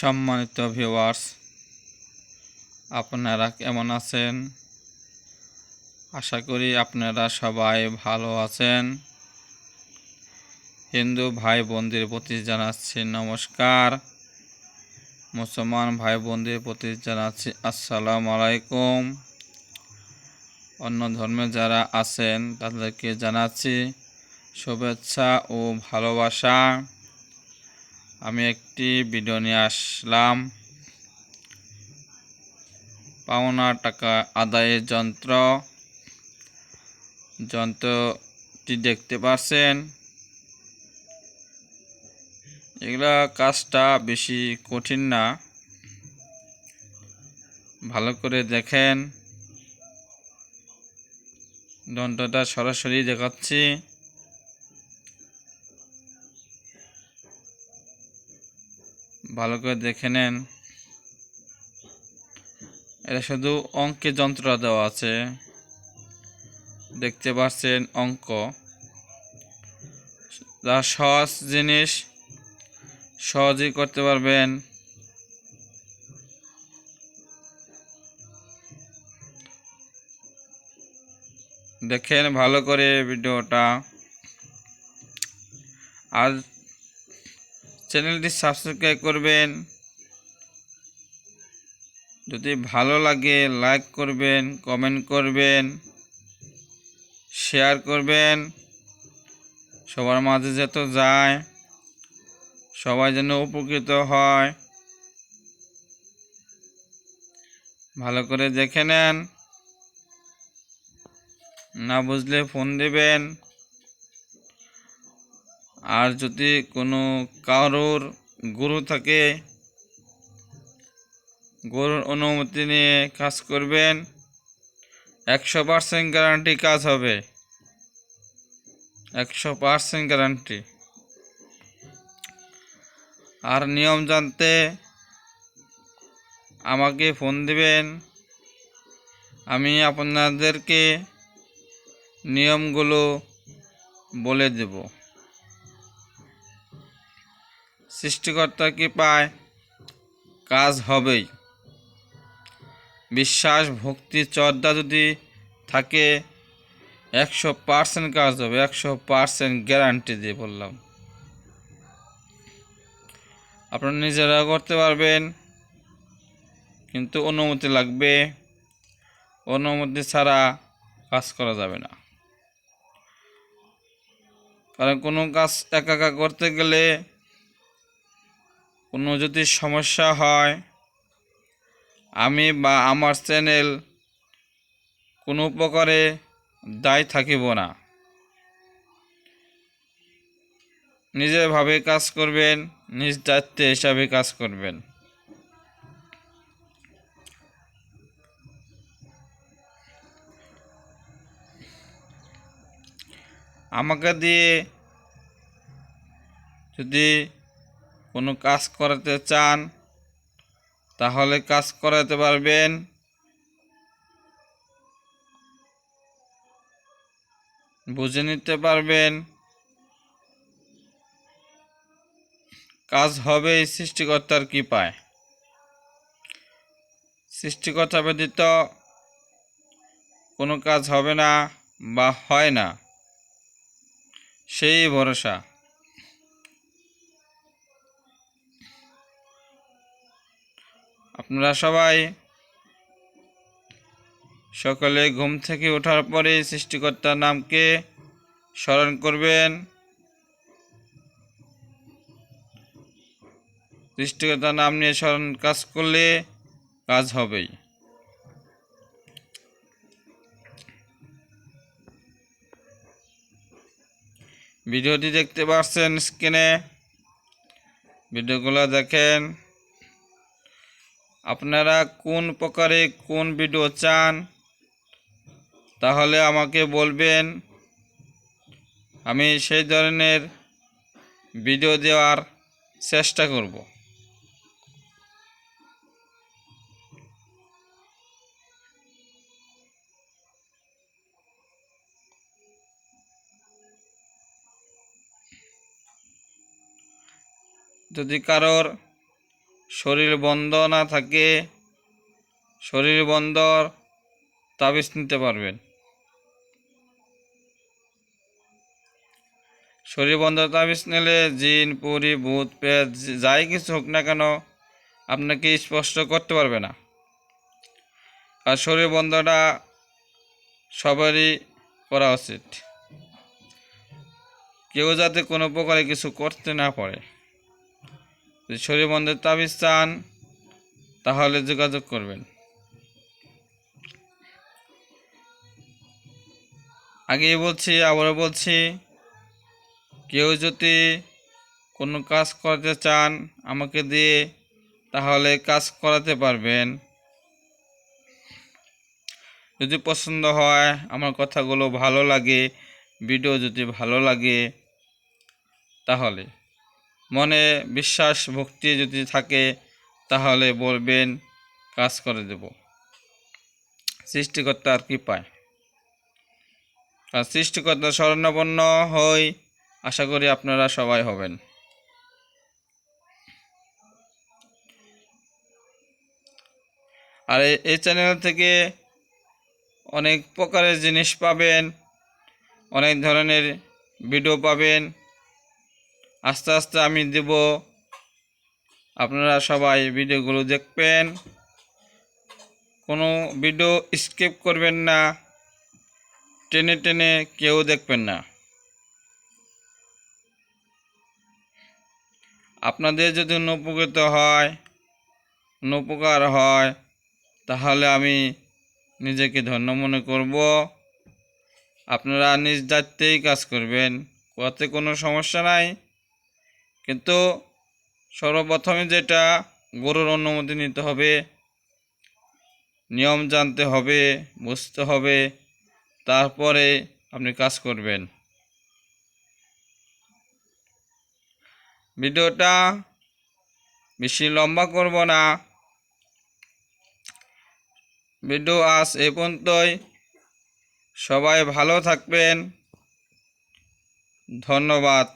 সম্মানিত ভিউয়ার্স, আপনারা কেমন আছেন? আশা করি আপনারা সবাই ভালো আছেন। হিন্দু ভাই বোনদের প্রতি জানাচ্ছি নমস্কার। মুসলমান ভাই বোনদের প্রতি জানাচ্ছি আসসালামু আলাইকুম। অন্য ধর্মে যারা আছেন তাদেরকে জানাচ্ছি শুভেচ্ছা ও ভালোবাসা। আমি একটি ভিডিও নিয়ে আসলাম পাওনা টাকা আদায়ের যন্ত্রটি দেখতে পাচ্ছেন। এগুলা কাজটা বেশি কঠিন না, ভালো করে দেখেন। যন্ত্রটা সরাসরি দেখাচ্ছি। ভালো করে দেখে নেন। এটা শুধু অঙ্কের যন্ত্র দেওয়া আছে, দেখতে পাচ্ছেন অঙ্ক। যা সহজ জিনিস, সহজেই করতে পারবেন। দেখেন ভালো করে ভিডিওটা। আর চ্যানেলটি সাবস্ক্রাইব করবেন। যদি ভালো লাগে লাইক করবেন, কমেন্ট করবেন, শেয়ার করবেন। সবার মাঝে যত যায়, সবাই যেন উপকৃত হয়। ভালো করে দেখে নেন। না বুঝলে ফোন দেবেন। আর যদি কোনো কারোর গুরু থাকে, গুরুর অনুমতি নিয়ে কাজ করবেন। 100% গ্যারান্টি কাজ হবে, 100% গ্যারান্টি। আর নিয়ম জানতে আমাকে ফোন দিবেন, আমি আপনাদেরকে নিয়মগুলো বলে দেব। সৃষ্টিকর্তার কৃপায় কাজ হবেই। বিশ্বাস, ভক্তি, শ্রদ্ধা যদি থাকে 100% কাজ হবে, 100% গ্যারান্টি দিয়ে বললাম। আপনারা নিজেরা করতে পারবেন, কিন্তু অনুমতি লাগবে। অনুমতি ছাড়া কাজ করা যাবে না। কারণ কোনো কাজ একা একা করতে গেলে কোনো যদি সমস্যা হয়, আমি বা আমার চ্যানেল কোনো প্রকারে দায়ী থাকিব না। নিজেরভাবে কাজ করবেন, নিজ দায়িত্বে হিসাবে কাজ করবেন। আমাকে দিয়ে যদি কোনো কাজ করাতে চান তাহলে কাজ করাতে পারবেন। বুঝে নিতে পারবেন। কাজ হবে এই সৃষ্টিকর্তার কৃপায়। সৃষ্টিকর্তা ব্যতীত কোনো কাজ হবে না বা হয় না, সেই ভরসা। আপনারা সবাই সকালে ঘুম থেকে ওঠার পরে সৃষ্টিকর্তার নামকে স্মরণ করবেন। সৃষ্টিকর্তার নাম নিয়ে স্মরণ কাজ করলে কাজ হবেই। ভিডিওটি দেখতে পাচ্ছেন স্ক্রিনে, ভিডিওগুলো দেখেন। আপনারা কোন প্রকারে কোন ভিডিও চান তাহলে আমাকে বলবেন, আমি সেই ধরনের ভিডিও দেওয়ার চেষ্টা করব। যদি কারোর শরীর বন্ধ না থাকে শরীর বন্ধ তাবিজ নিতে পারবেন। শরীর বন্ধ তাবিজ নিলে জিন পরি ভূত প্রেত যাই কিছু হোক না কেন আপনাকে স্পষ্ট করতে পারবে না। আর শরীর বন্ধটা সবারই করা উচিত, কেউ যাতে কোনো প্রকারে কিছু করতে না পারে। যদি শরীর বন্ধের তাবিজ চান তাহলে যোগাযোগ করবেন। আগেই বলছি আবারও বলছি, কেউ যদি কোনো কাজ করতে চান আমাকে দিয়ে তাহলে কাজ করাতে পারবেন। যদি পছন্দ হয়, আমার কথাগুলো ভালো লাগে, ভিডিও যদি ভালো লাগে, তাহলে মনে বিশ্বাস ভক্তি যদি থাকে তাহলে বলবেন, কাজ করে দেব। সৃষ্টিকর্তার কৃপায় আর সৃষ্টিকর্তার শরণাপন্ন হই, আশা করি আপনারা সবাই হবেন। আর এই চ্যানেল থেকে অনেক প্রকারের জিনিস পাবেন, অনেক ধরনের ভিডিও পাবেন। আস্তে আস্তে আমি দেব, আপনারা সবাই ভিডিওগুলো দেখবেন, কোনো ভিডিও স্কিপ করবেন না, টেনে টেনে কেউ দেখবেন না। আপনাদের যদি উপকৃত হয়, উপকার হয়, তাহলে আমি নিজেকে ধন্য মনে করব। আপনারা নিজ দায়িত্বেই কাজ করবেন, তাতে কোনো সমস্যা নাই। কিন্তু সর্বপ্রথমে যেটা, গরুর অনুমতি নিতে হবে, নিয়ম জানতে হবে, বুঝতে হবে, তারপরে আপনি কাজ করবেন। ভিডিওটা বেশি লম্বা করব না, ভিডিও আজ এই পর্যন্তই। সবাই ভালো থাকবেন, ধন্যবাদ।